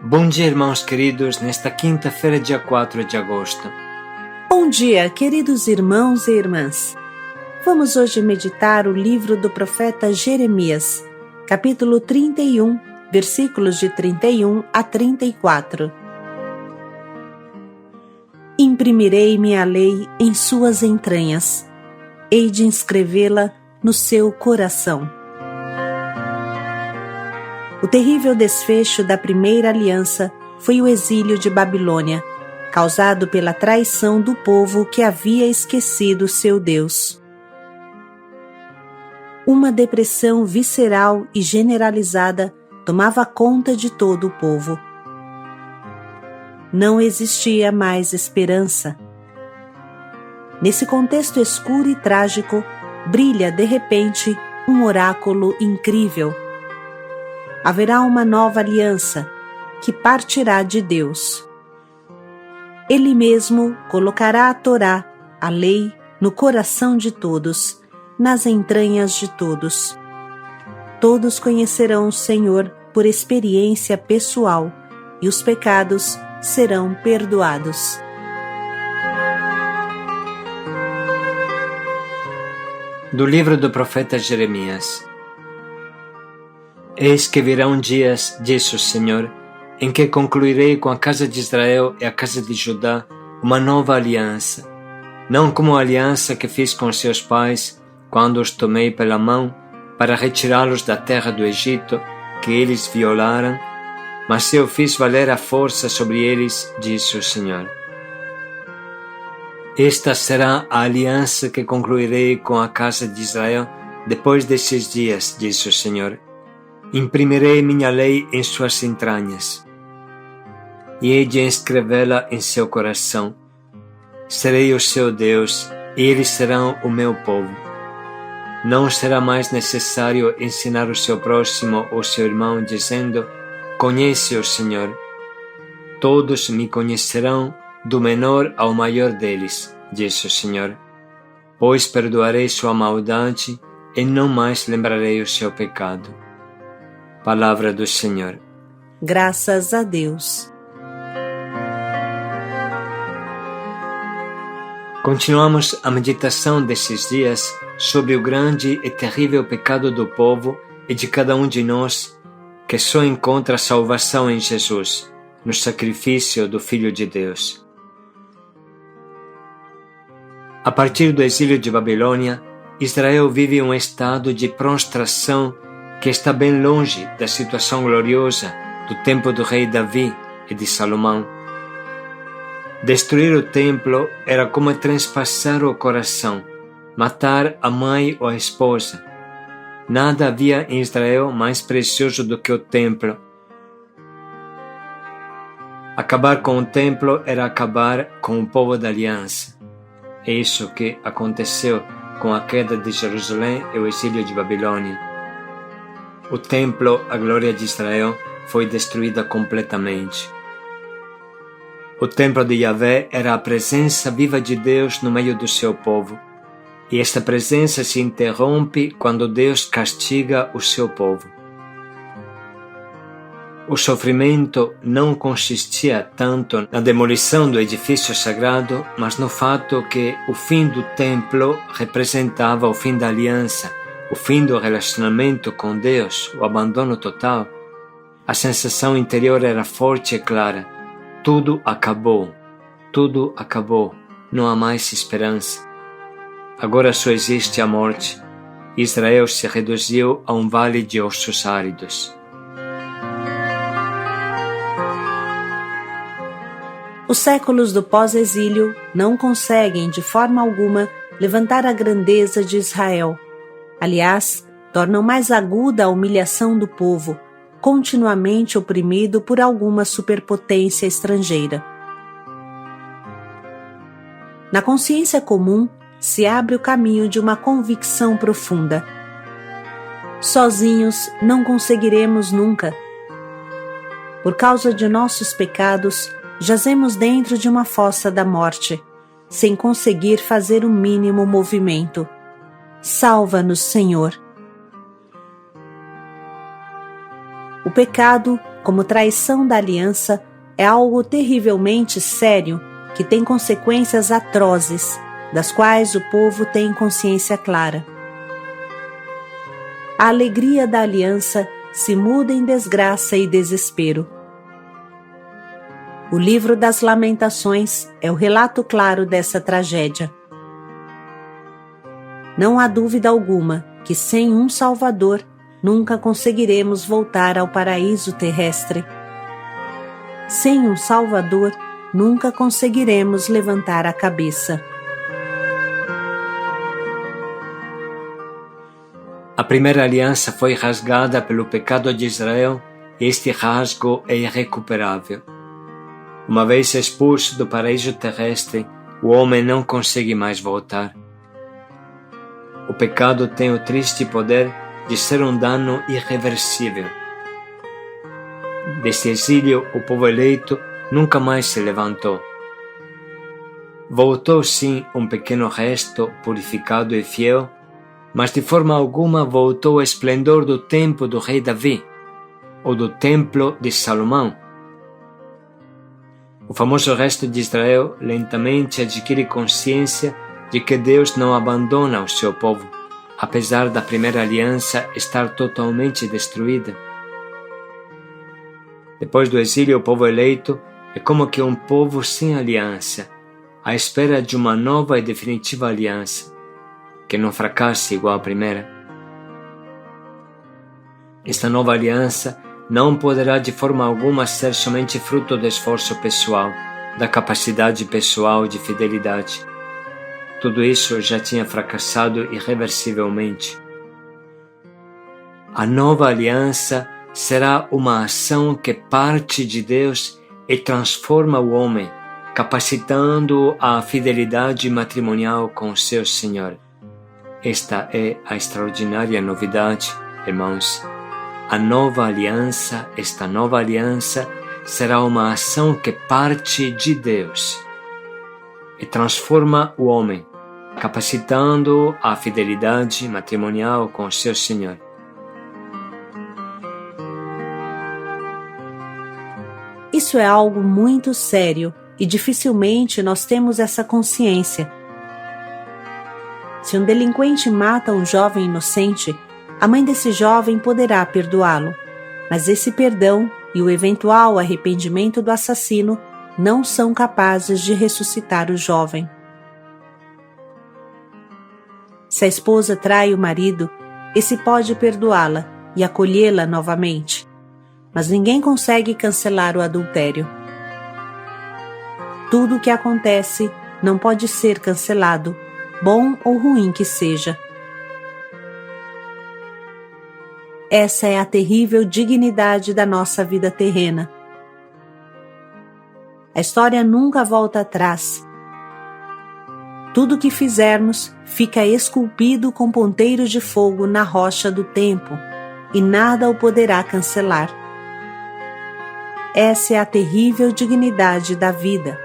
Bom dia, irmãos queridos, nesta quinta-feira, dia 4 de agosto. Bom dia, queridos irmãos e irmãs. Vamos hoje meditar o livro do profeta Jeremias, capítulo 31, versículos de 31 a 34. Imprimirei minha lei em suas entranhas, hei de inscrevê-la no seu coração. O terrível desfecho da primeira aliança foi o exílio de Babilônia, causado pela traição do povo que havia esquecido seu Deus. Uma depressão visceral e generalizada tomava conta de todo o povo. Não existia mais esperança. Nesse contexto escuro e trágico, brilha de repente um oráculo incrível. Haverá uma nova aliança que partirá de Deus. Ele mesmo colocará a Torá, a lei, no coração de todos, nas entranhas de todos. Todos conhecerão o Senhor por experiência pessoal e os pecados serão perdoados. Do livro do profeta Jeremias. Eis que virão dias, diz o Senhor, em que concluirei com a casa de Israel e a casa de Judá uma nova aliança, não como a aliança que fiz com seus pais, quando os tomei pela mão para retirá-los da terra do Egito, que eles violaram, mas eu fiz valer a força sobre eles, diz o Senhor. Esta será a aliança que concluirei com a casa de Israel depois desses dias, diz o Senhor. Imprimirei minha lei em suas entranhas, e hei de inscrevê-la em seu coração. Serei o seu Deus, e eles serão o meu povo. Não será mais necessário ensinar o seu próximo ou seu irmão, dizendo: conhece o Senhor. Todos me conhecerão, do menor ao maior deles, diz o Senhor. Pois perdoarei sua maldade, e não mais lembrarei o seu pecado. Palavra do Senhor. Graças a Deus. Continuamos a meditação desses dias sobre o grande e terrível pecado do povo e de cada um de nós, que só encontra salvação em Jesus, no sacrifício do Filho de Deus. A partir do exílio de Babilônia, Israel vive um estado de prostração que está bem longe da situação gloriosa do tempo do rei Davi e de Salomão. Destruir o templo era como transpassar o coração, matar a mãe ou a esposa. Nada havia em Israel mais precioso do que o templo. Acabar com o templo era acabar com o povo da aliança. É isso que aconteceu com a queda de Jerusalém e o exílio de Babilônia. O templo, a glória de Israel, foi destruída completamente. O templo de Yahvé era a presença viva de Deus no meio do seu povo, e esta presença se interrompe quando Deus castiga o seu povo. O sofrimento não consistia tanto na demolição do edifício sagrado, mas no fato que o fim do templo representava o fim da aliança, o fim do relacionamento com Deus, o abandono total. A sensação interior era forte e clara. Tudo acabou, não há mais esperança. Agora só existe a morte. Israel se reduziu a um vale de ossos áridos. Os séculos do pós-exílio não conseguem, de forma alguma, levantar a grandeza de Israel. Aliás, tornam mais aguda a humilhação do povo, continuamente oprimido por alguma superpotência estrangeira. Na consciência comum, se abre o caminho de uma convicção profunda. Sozinhos não conseguiremos nunca. Por causa de nossos pecados, jazemos dentro de uma fossa da morte, sem conseguir fazer o mínimo movimento. Salva-nos, Senhor. O pecado como traição da aliança, é algo terrivelmente sério que tem consequências atrozes, das quais o povo tem consciência clara. A alegria da aliança se muda em desgraça e desespero. O livro das Lamentações é o relato claro dessa tragédia. Não há dúvida alguma que sem um Salvador nunca conseguiremos voltar ao paraíso terrestre. Sem um Salvador, nunca conseguiremos levantar a cabeça. A primeira aliança foi rasgada pelo pecado de Israel e este rasgo é irrecuperável. Uma vez expulso do paraíso terrestre, o homem não consegue mais voltar. O pecado tem o triste poder de ser um dano irreversível. Deste exílio, o povo eleito nunca mais se levantou. Voltou sim um pequeno resto purificado e fiel, mas de forma alguma voltou o esplendor do tempo do rei Davi, ou do templo de Salomão. O famoso resto de Israel lentamente adquire consciência de que Deus não abandona o seu povo, apesar da primeira aliança estar totalmente destruída. Depois do exílio, o povo eleito é como que um povo sem aliança, à espera de uma nova e definitiva aliança, que não fracasse igual à primeira. Esta nova aliança não poderá de forma alguma ser somente fruto do esforço pessoal, da capacidade pessoal de fidelidade. Tudo isso já tinha fracassado irreversivelmente. A nova aliança será uma ação que parte de Deus e transforma o homem, capacitando-o à fidelidade matrimonial com o seu Senhor. Esta é a extraordinária novidade, irmãos. Esta nova aliança, será uma ação que parte de Deus e transforma o homem, capacitando-o à fidelidade matrimonial com o seu Senhor. Isso é algo muito sério e dificilmente nós temos essa consciência. Se um delinquente mata um jovem inocente, a mãe desse jovem poderá perdoá-lo, mas esse perdão e o eventual arrependimento do assassino não são capazes de ressuscitar o jovem. Se a esposa trai o marido, esse pode perdoá-la e acolhê-la novamente, mas ninguém consegue cancelar o adultério. Tudo o que acontece não pode ser cancelado, bom ou ruim que seja. Essa é a terrível dignidade da nossa vida terrena. A história nunca volta atrás. Tudo o que fizermos fica esculpido com ponteiros de fogo na rocha do tempo, e nada o poderá cancelar. Essa é a terrível dignidade da vida.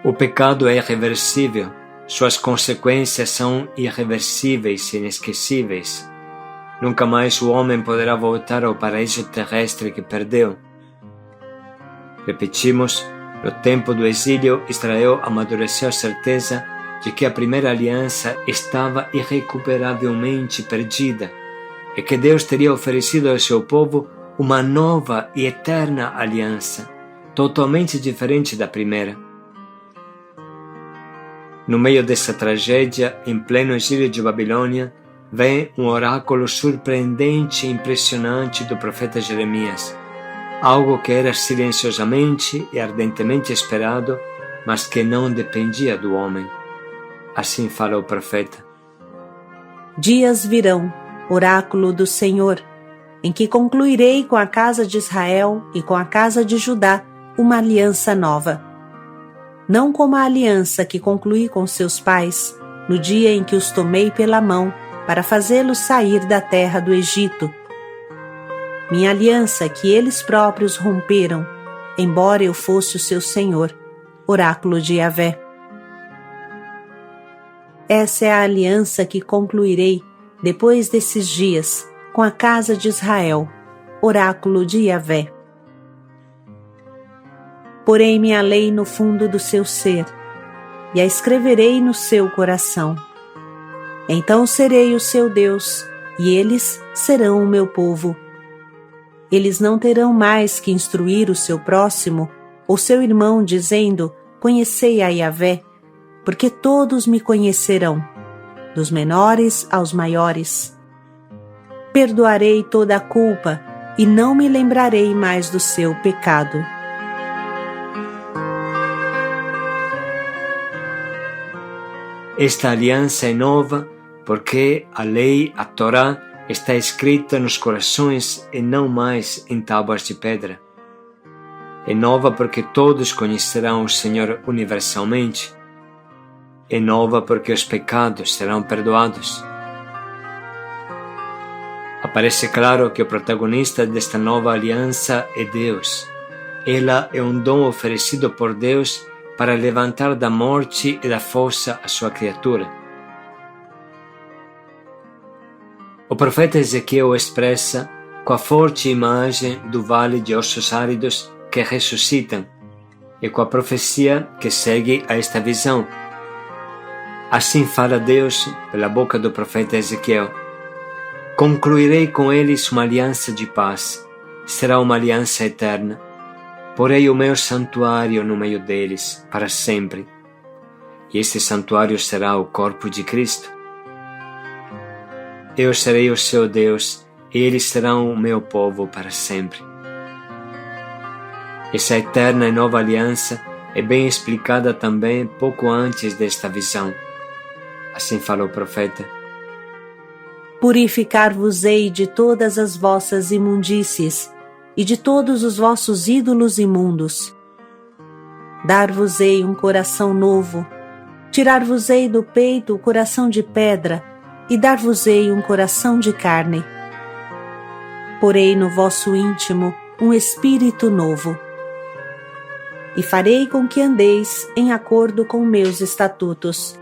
O pecado é irreversível. Suas consequências são irreversíveis e inesquecíveis. Nunca mais o homem poderá voltar ao paraíso terrestre que perdeu. Repetimos, no tempo do exílio, Israel amadureceu a certeza de que a primeira aliança estava irrecuperavelmente perdida e que Deus teria oferecido ao seu povo uma nova e eterna aliança, totalmente diferente da primeira. No meio dessa tragédia, em pleno exílio de Babilônia, vem um oráculo surpreendente e impressionante do profeta Jeremias, algo que era silenciosamente e ardentemente esperado, mas que não dependia do homem. Assim fala o profeta. Dias virão, oráculo do Senhor, em que concluirei com a casa de Israel e com a casa de Judá uma aliança nova. Não como a aliança que concluí com seus pais, no dia em que os tomei pela mão para fazê-los sair da terra do Egito. Minha aliança que eles próprios romperam, embora eu fosse o seu Senhor, oráculo de Yahvé. Essa é a aliança que concluirei depois desses dias, com a casa de Israel, oráculo de Yahvé. Porei minha lei no fundo do seu ser, e a escreverei no seu coração. Então serei o seu Deus, e eles serão o meu povo. Eles não terão mais que instruir o seu próximo ou seu irmão, dizendo: conhecei a Yahvé, porque todos me conhecerão, dos menores aos maiores. Perdoarei toda a culpa e não me lembrarei mais do seu pecado. Esta aliança é nova porque a lei, a Torá, está escrita nos corações e não mais em tábuas de pedra. É nova porque todos conhecerão o Senhor universalmente. É nova porque os pecados serão perdoados. Aparece claro que o protagonista desta nova aliança é Deus. Ela é um dom oferecido por Deus para levantar da morte e da fossa a sua criatura. O profeta Ezequiel expressa com a forte imagem do vale de ossos áridos que ressuscitam e com a profecia que segue a esta visão. Assim fala Deus pela boca do profeta Ezequiel: concluirei com eles uma aliança de paz, será uma aliança eterna. Porei o meu santuário no meio deles para sempre, e este santuário será o corpo de Cristo. Eu serei o seu Deus, e eles serão o meu povo para sempre. Essa eterna e nova aliança é bem explicada também pouco antes desta visão. Assim fala o profeta: purificar-vos-ei de todas as vossas imundícies e de todos os vossos ídolos imundos. Dar-vos-ei um coração novo, tirar-vos-ei do peito o coração de pedra e dar-vos-ei um coração de carne. Porei no vosso íntimo um espírito novo. E farei com que andeis em acordo com meus estatutos,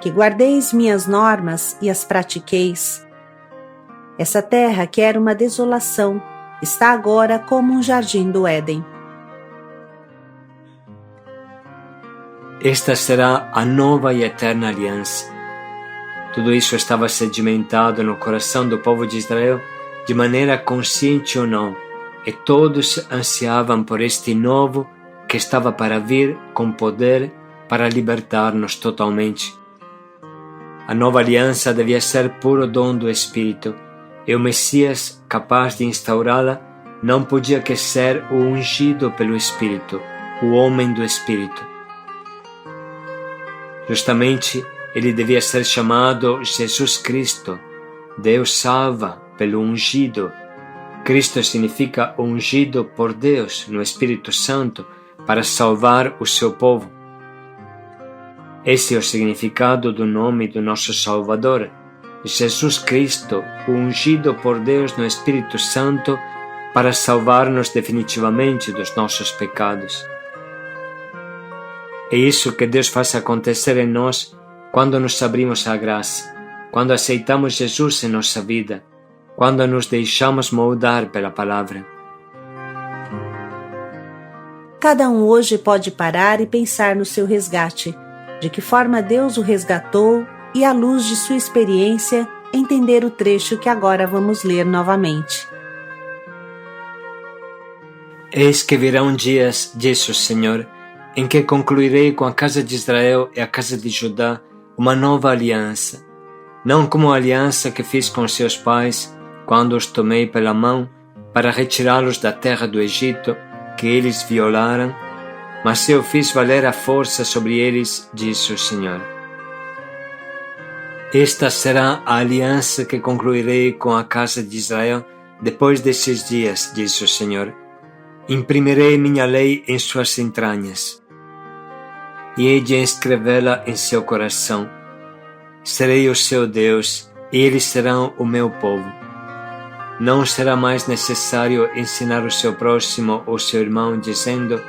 que guardeis minhas normas e as pratiqueis. Essa terra, que era uma desolação, está agora como um jardim do Éden. Esta será a nova e eterna aliança. Tudo isso estava sedimentado no coração do povo de Israel, de maneira consciente ou não, e todos ansiavam por este novo que estava para vir com poder para libertar-nos totalmente. A nova aliança devia ser puro dom do Espírito, e o Messias, capaz de instaurá-la, não podia que ser o ungido pelo Espírito, o homem do Espírito. Justamente, ele devia ser chamado Jesus Cristo. Deus salva pelo ungido. Cristo significa ungido por Deus no Espírito Santo para salvar o seu povo. Esse é o significado do nome do nosso Salvador, Jesus Cristo, o ungido por Deus no Espírito Santo para salvar-nos definitivamente dos nossos pecados. É isso que Deus faz acontecer em nós quando nos abrimos à graça, quando aceitamos Jesus em nossa vida, quando nos deixamos moldar pela palavra. Cada um hoje pode parar e pensar no seu resgate, de que forma Deus o resgatou e, à luz de sua experiência, entender o trecho que agora vamos ler novamente. Eis que virão dias, diz o Senhor, em que concluirei com a casa de Israel e a casa de Judá uma nova aliança, não como a aliança que fiz com seus pais quando os tomei pela mão para retirá-los da terra do Egito, que eles violaram, mas eu fiz valer a força sobre eles, diz o Senhor. Esta será a aliança que concluirei com a casa de Israel depois desses dias, diz o Senhor. Imprimirei minha lei em suas entranhas, e hei de escrevê-la em seu coração. Serei o seu Deus, e eles serão o meu povo. Não será mais necessário ensinar o seu próximo ou seu irmão, dizendo: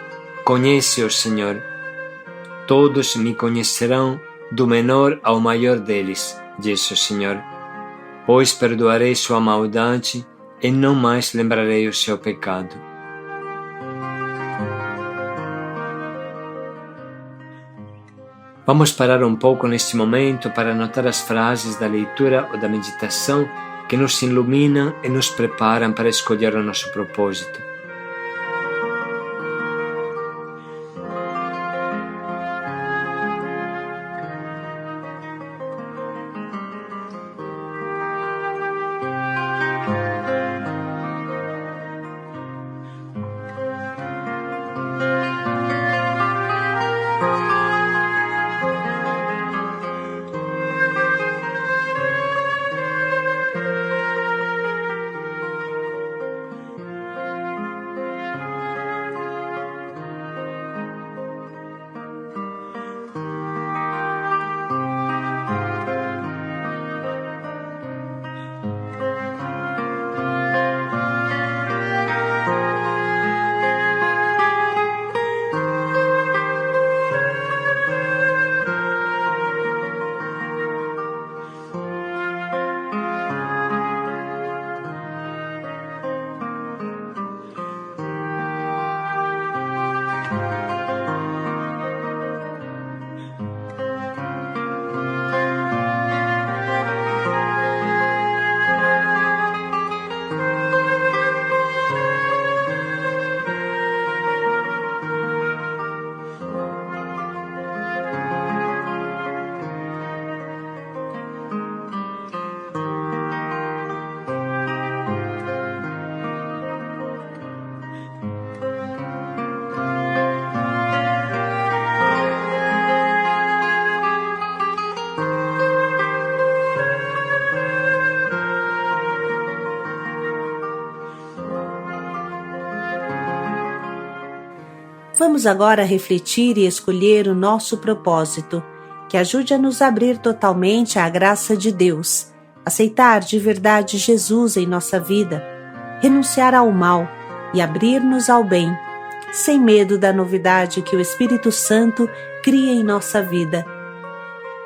conhece o Senhor. Todos me conhecerão, do menor ao maior deles, diz o Senhor. pois perdoarei sua maldade e não mais lembrarei o seu pecado. Vamos parar um pouco neste momento para anotar as frases da leitura ou da meditação que nos iluminam e nos preparam para escolher o nosso propósito. Vamos agora refletir e escolher o nosso propósito, que ajude a nos abrir totalmente à graça de Deus, aceitar de verdade Jesus em nossa vida, renunciar ao mal e abrir-nos ao bem, sem medo da novidade que o Espírito Santo cria em nossa vida.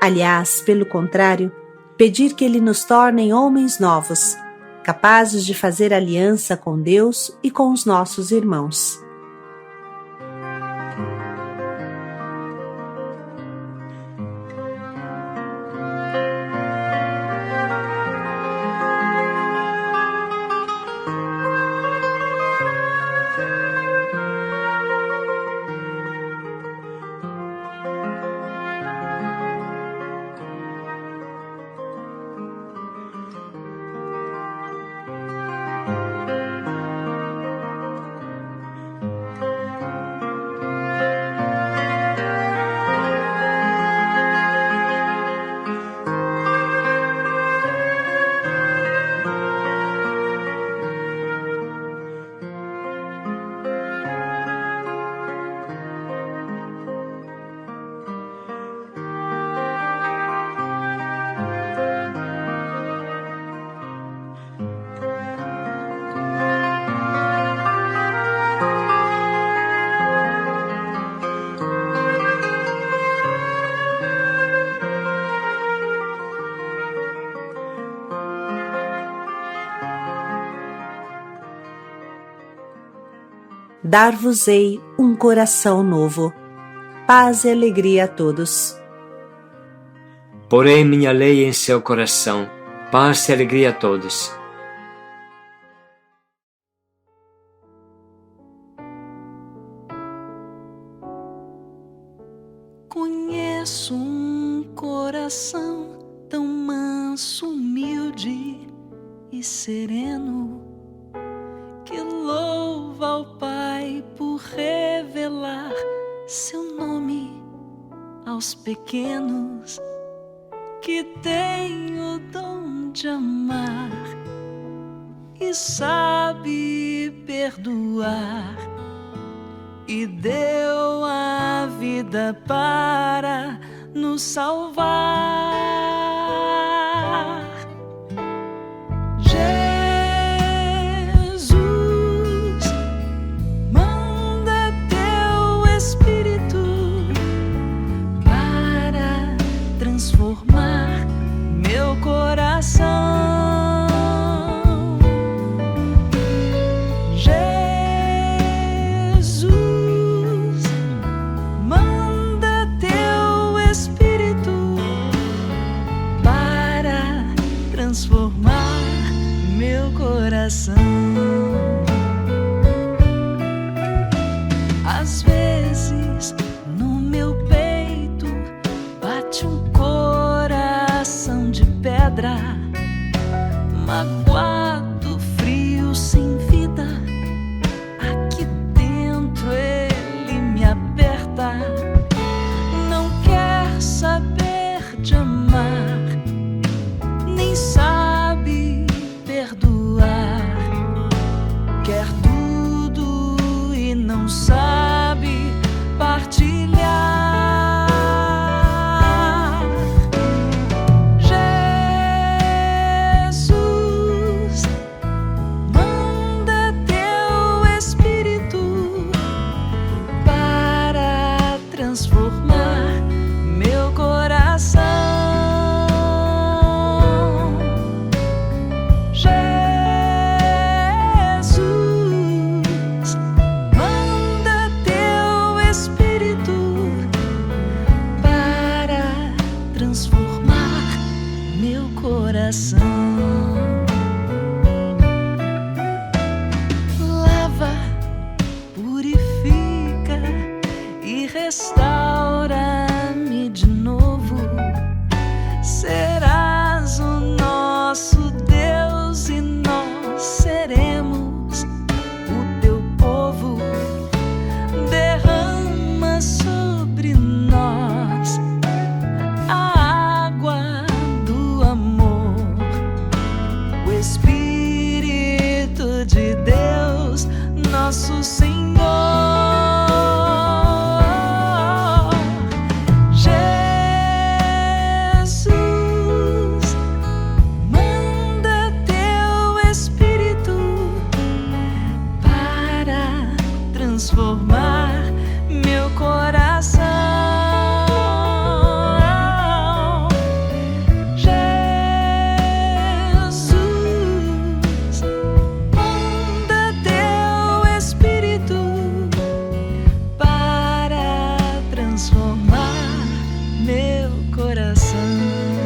Aliás, pelo contrário, pedir que Ele nos torne homens novos, capazes de fazer aliança com Deus e com os nossos irmãos. Dar-vos-ei um coração novo. Paz e alegria a todos. Porei minha lei em seu coração. Paz e alegria a todos. Conheço um coração tão manso, humilde e sereno, que louva ao Pai por revelar seu nome aos pequenos, que tem o dom de amar e sabe perdoar, e deu a vida para nos salvar. Transformar meu coração. coração. Às vezes no meu peito bate um coração de pedra, magoado, frio, sem vida. Aqui dentro ele me aperta, não quer saber de amar, nem sabe perdoar. Quer tudo e não sabe partilhar. Jesus, manda teu Espírito para transformar meu coração. Jesus, manda teu Espírito para transformar meu coração. Lava, purifica e restaura-me de novo. Serás o nosso Deus e nós seremos o teu povo. Derrama sobre nós a água do amor, o Espírito de Deus, nosso Senhor. Jesus, manda teu Espírito para transformar meu coração. Jesus, manda teu Espírito para transformar meu coração.